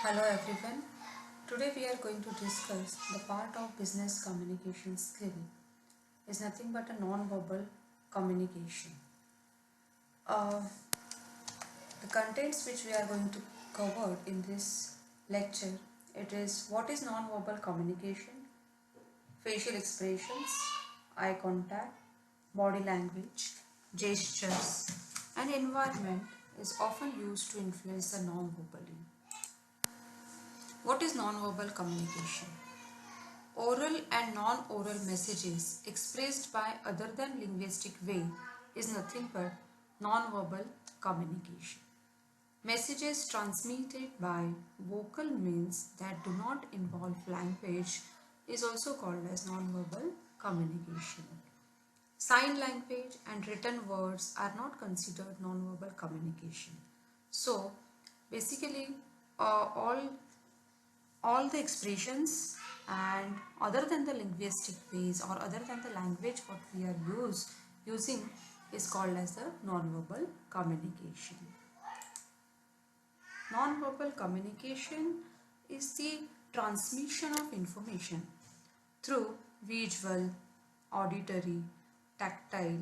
Hello everyone. Today we are going to discuss the part of business communication skill is nothing but a non-verbal communication. Uh, the contents which we are going to cover in this lecture, it is what is non-verbal communication, facial expressions, eye contact, body language, gestures, and environment is often used to influence the non-verbally. What is non-verbal communication? Oral and non-oral messages expressed by other than linguistic way is nothing but non-verbal communication. Messages transmitted by vocal means that do not involve language is also called as non-verbal communication. Sign language and written words are not considered non-verbal communication. So basically uh, all all the expressions and other than the linguistic ways or other than the language what we are using is called as the non-verbal communication. Non-verbal communication is the transmission of information through visual, auditory, tactile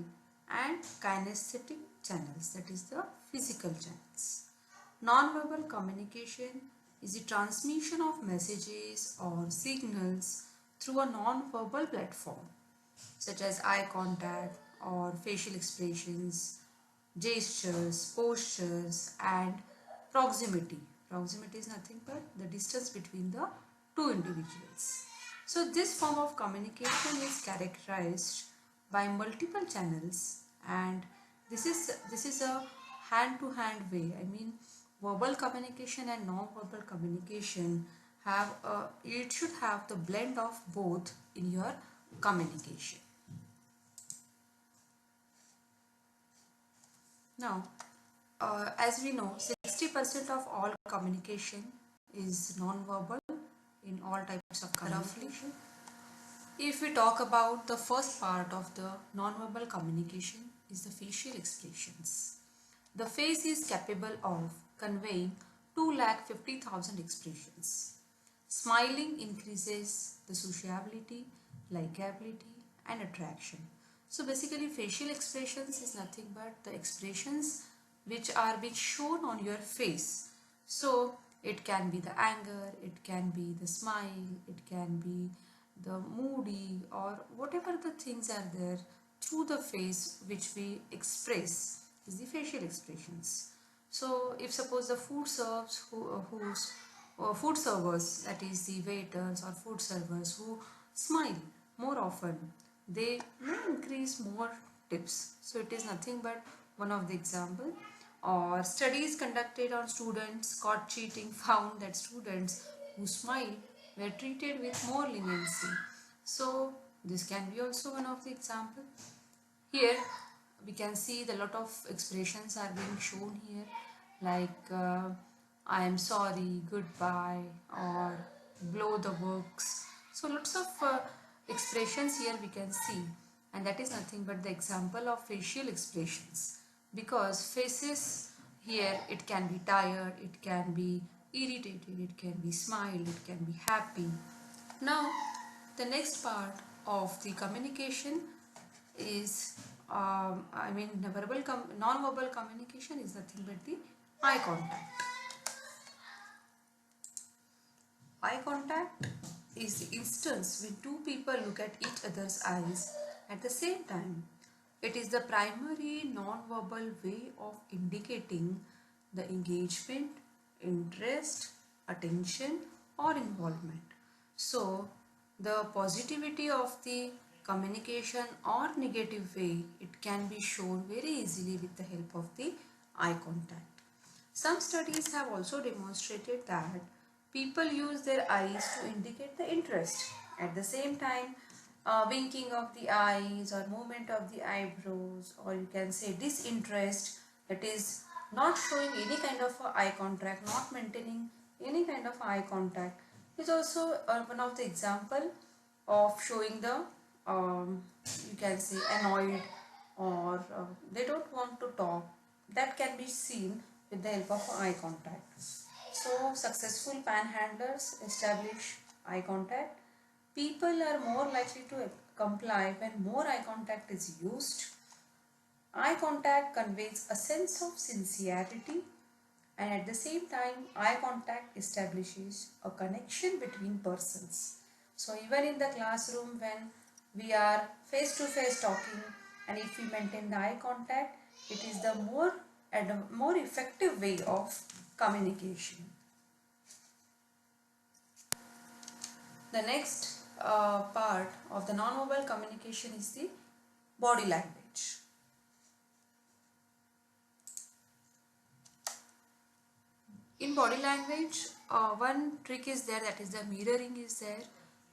and kinesthetic channels, that is the physical channels. Non-verbal communication is the transmission of messages or signals through a non-verbal platform such as eye contact or facial expressions, gestures, postures and proximity. Proximity is nothing but the distance between the two individuals. So this form of communication is characterized by multiple channels, and this is a hand-to-hand way. I mean, verbal communication and non-verbal communication it should have the blend of both in your communication. Now, as we know, 60% of all communication is non-verbal in all types of communication. If we talk about the first part of the non-verbal communication is the facial expressions. The face is capable of conveying 250,000 expressions. Smiling increases the sociability, likability and attraction. So basically facial expressions is nothing but the expressions which are being shown on your face. So it can be the anger, it can be the smile, it can be the moody or whatever the things are there through the face which we express is the facial expressions. So if suppose the food serves whose food servers, that is the waiters or food servers who smile more often, they may increase more tips. So it is nothing but one of the example. Or studies conducted on students caught cheating found that students who smile were treated with more leniency. So this can be also one of the example. Here we can see the lot of expressions are being shown here, like I am sorry, goodbye or blow the works. So lots of expressions here we can see, and that is nothing but the example of facial expressions, because faces here it can be tired, it can be irritated, it can be smiled, it can be happy. Now the next part of the communication is I mean non-verbal communication is nothing but the eye contact. Eye contact is the instance when two people look at each other's eyes at the same time. It is the primary non-verbal way of indicating the engagement, interest, attention or involvement. So the positivity of the communication or negative way, it can be shown very easily with the help of the eye contact. Some studies have also demonstrated that people use their eyes to indicate the interest. At the same time, winking of the eyes or movement of the eyebrows, or you can say disinterest, that is not showing any kind of eye contact, not maintaining any kind of eye contact, is also one of the example of showing the you can say annoyed, or they don't want to talk. That can be seen with the help of eye contact. So successful panhandlers establish eye contact. People are more likely to comply when more eye contact is used. Eye contact conveys a sense of sincerity, and at the same time eye contact establishes a connection between persons. So even in the classroom, when we are face to face talking, and if we maintain the eye contact, it is the more effective way of communication. The next part of the non-verbal communication is the body language. In body language, one trick is there, that is the mirroring is there.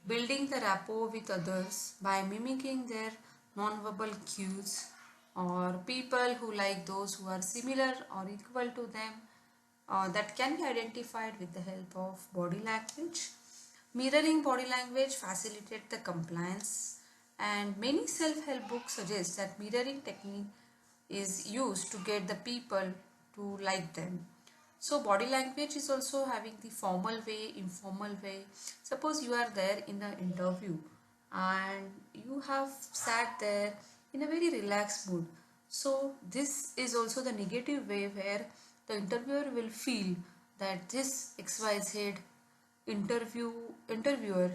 Building the rapport with others by mimicking their non-verbal cues, or people who like those who are similar or equal to them, that can be identified with the help of body language. Mirroring body language facilitates the compliance, and many self-help books suggest that mirroring technique is used to get the people to like them. So body language is also having the formal way, informal way. Suppose you are there in the interview and you have sat there in a very relaxed mood. So this is also the negative way where the interviewer will feel that this XYZ interviewer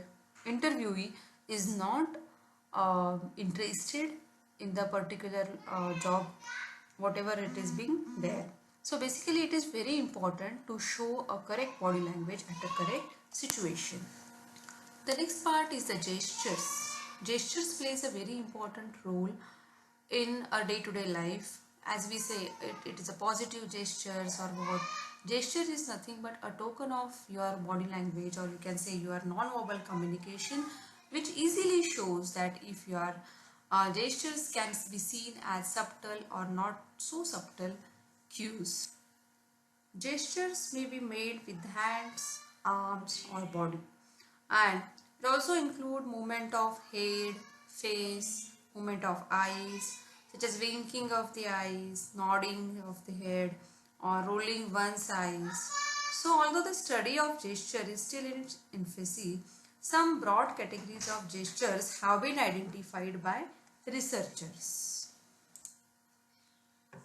interviewee is not interested in the particular job, whatever it is being there. So basically it is very important to show a correct body language at a correct situation. The next part is the gestures. Gestures plays a very important role in a day-to-day life. As we say, it is a positive gestures or what. Gesture is nothing but a token of your body language, or you can say your non-verbal communication, which easily shows that if your gestures can be seen as subtle or not so subtle cues. Gestures may be made with hands, arms or body, and it also include movement of head, face, movement of eyes, such as winking of the eyes, nodding of the head or rolling one's eyes. So although the study of gesture is still in its infancy, some broad categories of gestures have been identified by researchers.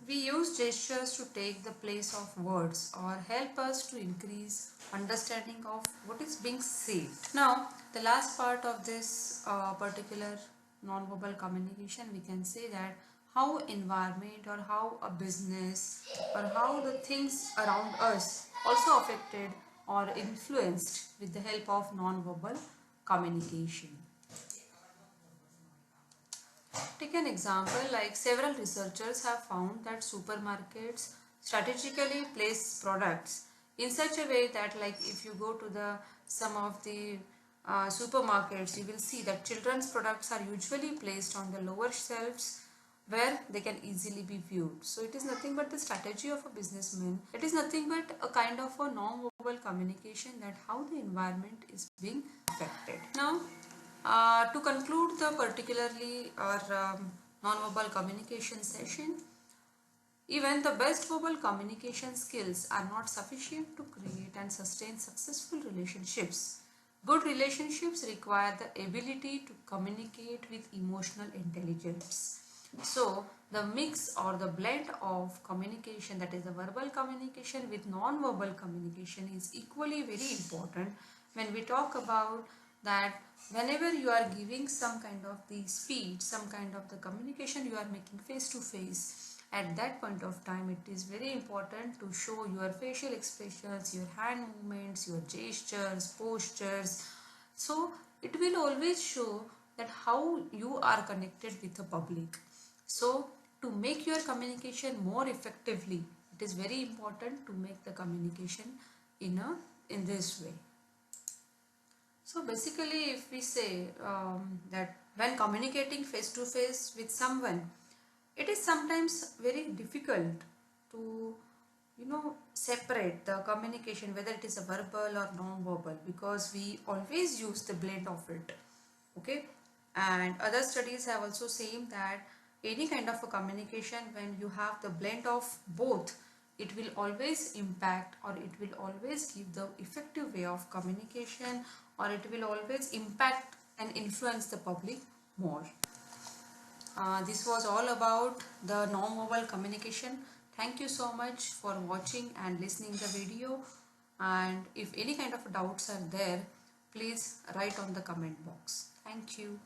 We use gestures to take the place of words or help us to increase understanding of what is being said. Now, the last part of this particular non-verbal communication, we can say that how environment or how a business or how the things around us also affected or influenced with the help of non-verbal communication. Take an example, like several researchers have found that supermarkets strategically place products in such a way that, like, if you go to the some of the supermarkets, you will see that children's products are usually placed on the lower shelves where they can easily be viewed. So it is nothing but the strategy of a businessman. It is nothing but a kind of a non-verbal communication that how the environment is being affected. Now, to conclude the particularly our non-verbal communication session, even the best verbal communication skills are not sufficient to create and sustain successful relationships. Good relationships require the ability to communicate with emotional intelligence. So, the mix or the blend of communication, that is the verbal communication with non-verbal communication, is equally very important when we talk about that. Whenever you are giving some kind of the speech, some kind of the communication you are making face to face, at that point of time it is very important to show your facial expressions, your hand movements, your gestures, postures. So it will always show that how you are connected with the public. So to make your communication more effectively, it is very important to make the communication in this way. So basically, if we say that when communicating face to face with someone, it is sometimes very difficult to separate the communication, whether it is a verbal or non-verbal, because we always use the blend of it. Okay, and other studies have also seen that any kind of a communication, when you have the blend of both, it will always impact, or it will always give the effective way of communication, or it will always impact and influence the public more. This was all about the non-verbal communication. Thank you so much for watching and listening the video, and if any kind of doubts are there, please write on the comment box. Thank you.